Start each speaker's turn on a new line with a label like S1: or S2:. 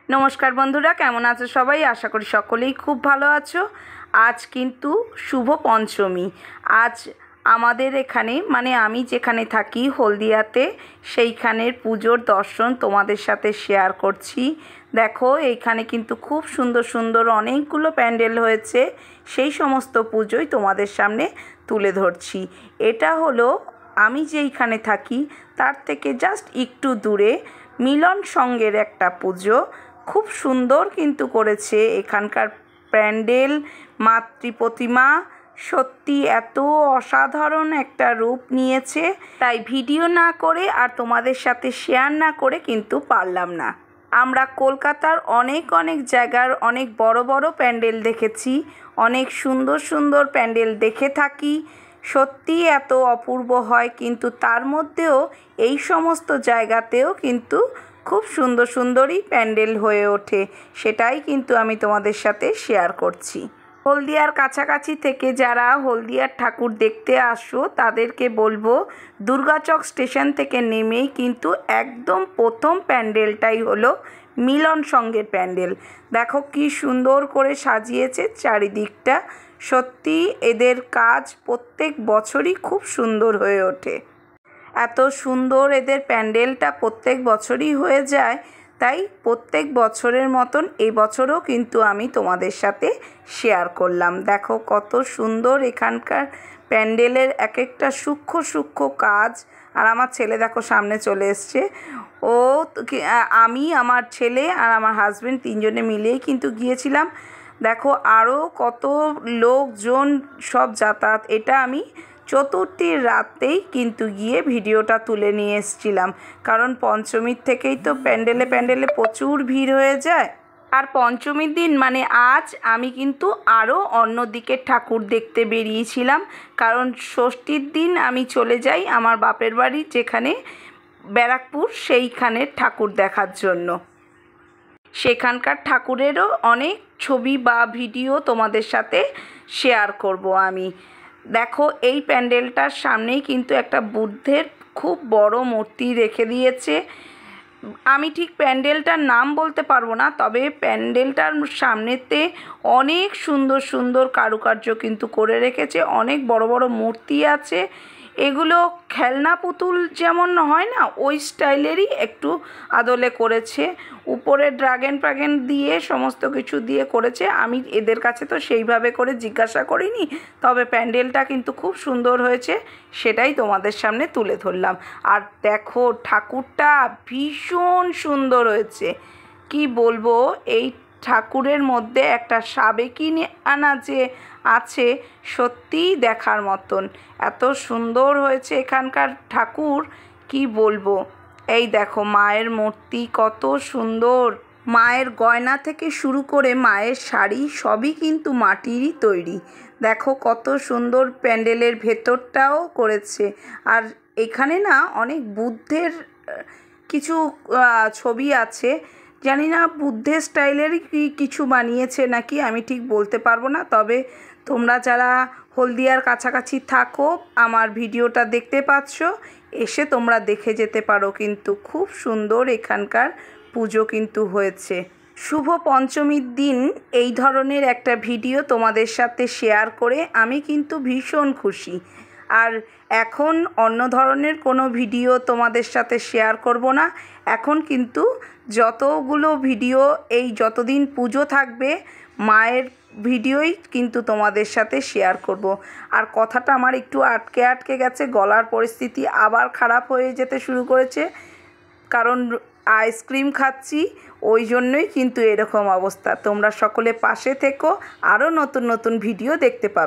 S1: नमस्कार बंधुरा केमन आछो सबाई आशा करी सकलेई खूब भालो आछो। आज किन्तु शुभ पंचमी। आज आमादेर एखाने माने आमी जेखाने थाकी हलदियाते सेइखानेर पुजोर दर्शन तोमादेर साथे शेयार करछि। देखो एइखाने किन्तु खूब सुंदर सुंदर अनेकगुलो पैंडेल हयेछे, सेई समस्त पुजोई तोमादेर सामने तुले धरछि। एटा हलो आमी जेइखाने थाकी तार थेके जास्ट एकटू दूरे मिलन संघेर एकटा पुजो। खूब सुंदर किन्तु करेछे एखानकार पैंडेल मातृ प्रतिमा सत्यि एत असाधारण एकटा रूप नियेछे, ताई भिडियो ना करे आर तोमादेर साथे शेयार ना करे किन्तु पारलाम ना। आमरा कलकातार अनेक अनेक जायगार अनेक बड़ो बड़ो पैंडेल देखेछि, अनेक सुंदर सुंदर पैंडेल देखे थाकी, सत्यि एत अपूर्व हय, किन्तु तार मध्येও এই সমস্ত জায়গাতেও কিন্তু खूब सुंदर सुंदरই पैंडेल हये ओठे, सेटाई किन्तु आमी तोमादेर साथे शेयार करछि। हलदियार काछाकाछि थेके जारा हलदियार ठाकुर देखते आसो तादेरके बोलबो दुर्गाचक स्टेशन थेके नेमेई किन्तु एकदम प्रथम पैंडेलटाई हलो मिलन संघेर पैंडेल। देखो कि सुंदर करे साजिয়েছে चारिदिकटा, सत्यि एদের काज प्रत्येक बछरই खूब सुंदर हये ओठे। एत सुंदर एদের पैंडेलटा प्रत्येक बछरই हये যায়, ताई प्रत्येक बछरेर मतन এই বছরও কিন্তু আমি তোমাদের সাথে শেয়ার করলাম। দেখো কত সুন্দর এখানকার প্যান্ডেলের এক একটা সূক্ষ্ম সূক্ষ্ম কাজ। আর আমার ছেলে দেখো সামনে চলে এসছে, ও আমি আমার ছেলে আর আমার হাজবেন্ড তিনজনে মিলেই কিন্তু গিয়েছিলাম। দেখো আরও কত লোকজন সব যাতায়াত। এটা আমি চতুর্থীর রাতেই কিন্তু গিয়ে ভিডিওটা তুলে নিয়ে এসেছিলাম, কারণ পঞ্চমীর থেকেই তো প্যান্ডেলে প্যান্ডেলে প্রচুর ভিড় হয়ে যায়। আর পঞ্চমীর দিন মানে আজ আমি কিন্তু আরও অন্য দিকের ঠাকুর দেখতে বেরিয়েছিলাম, কারণ ষষ্ঠীর দিন আমি চলে যাই আমার বাপের বাড়ি যেখানে ব্যারাকপুর, সেইখানের ঠাকুর দেখার জন্য। সেখানকার ঠাকুরেরও অনেক ছবি বা ভিডিও তোমাদের সাথে শেয়ার করব আমি। দেখো এই প্যান্ডেলটার সামনেই কিন্তু একটা বুদ্ধের খুব বড় মূর্তি রেখে দিয়েছে। আমি ঠিক প্যান্ডেলটার নাম বলতে পারবো না, তবে প্যান্ডেলটার সামনেতে অনেক সুন্দর সুন্দর কারুকার্য কিন্তু করে রেখেছে, অনেক বড় বড় মূর্তি আছে। এগুলো খেলনা পুতুল যেমন হয় না, ওই স্টাইলেরই একটু আদলে করেছে। উপরে ড্রাগন ফ্রাগন দিয়ে সমস্ত কিছু দিয়ে করেছে। আমি এদের কাছে তো সেইভাবে করে জিজ্ঞাসা করিনি, তবে প্যান্ডেলটা কিন্তু খুব সুন্দর হয়েছে, সেটাই তোমাদের সামনে তুলে ধরলাম। আর দেখো ঠাকুরটা ভীষণ সুন্দর হয়েছে, কি বলবো। এই ঠাকুরের মধ্যে একটা সাবেকি আনা যে আছে, সত্যিই দেখার মতন। এত সুন্দর হয়েছে এখানকার ঠাকুর, কি বলবো। এই দেখো মায়ের মূর্তি কত সুন্দর, মায়ের গয়না থেকে শুরু করে মায়ের শাড়ি সবই কিন্তু মাটিরই তৈরি। দেখো কত সুন্দর প্যান্ডেলের ভেতরটাও করেছে। আর এখানে না অনেক বুদ্ধের কিছু ছবি আছে, জানি না বুদ্ধের স্টাইলেরই কিছু বানিয়েছে নাকি, আমি ঠিক বলতে পারবো না। তবে তোমরা যারা হলদিয়ার কাছাকাছি থাকো আমার ভিডিওটা দেখতে পাচ্ছ, এসে তোমরা দেখে যেতে পারো। কিন্তু খুব সুন্দর এখানকার পুজো কিন্তু হয়েছে। শুভ পঞ্চমীর দিন এই ধরনের একটা ভিডিও তোমাদের সাথে শেয়ার করে আমি কিন্তু ভীষণ খুশি। আর এখন অন্য ধরনের কোনো ভিডিও তোমাদের সাথে শেয়ার করব না। এখন কিন্তু যতগুলো ভিডিও এই যতদিন পুজো থাকবে মায়ের ভিডিওই কিন্তু তোমাদের সাথে শেয়ার করব। আর কথাটা আমার একটু আটকে আটকে গেছে, গলার পরিস্থিতি আবার খারাপ হয়ে যেতে শুরু করেছে, কারণ আইসক্রিম খাচ্ছি, ওই জন্যই কিন্তু এরকম অবস্থা। তোমরা সকলে পাশে থেকো, আরও নতুন নতুন ভিডিও দেখতে পাবে।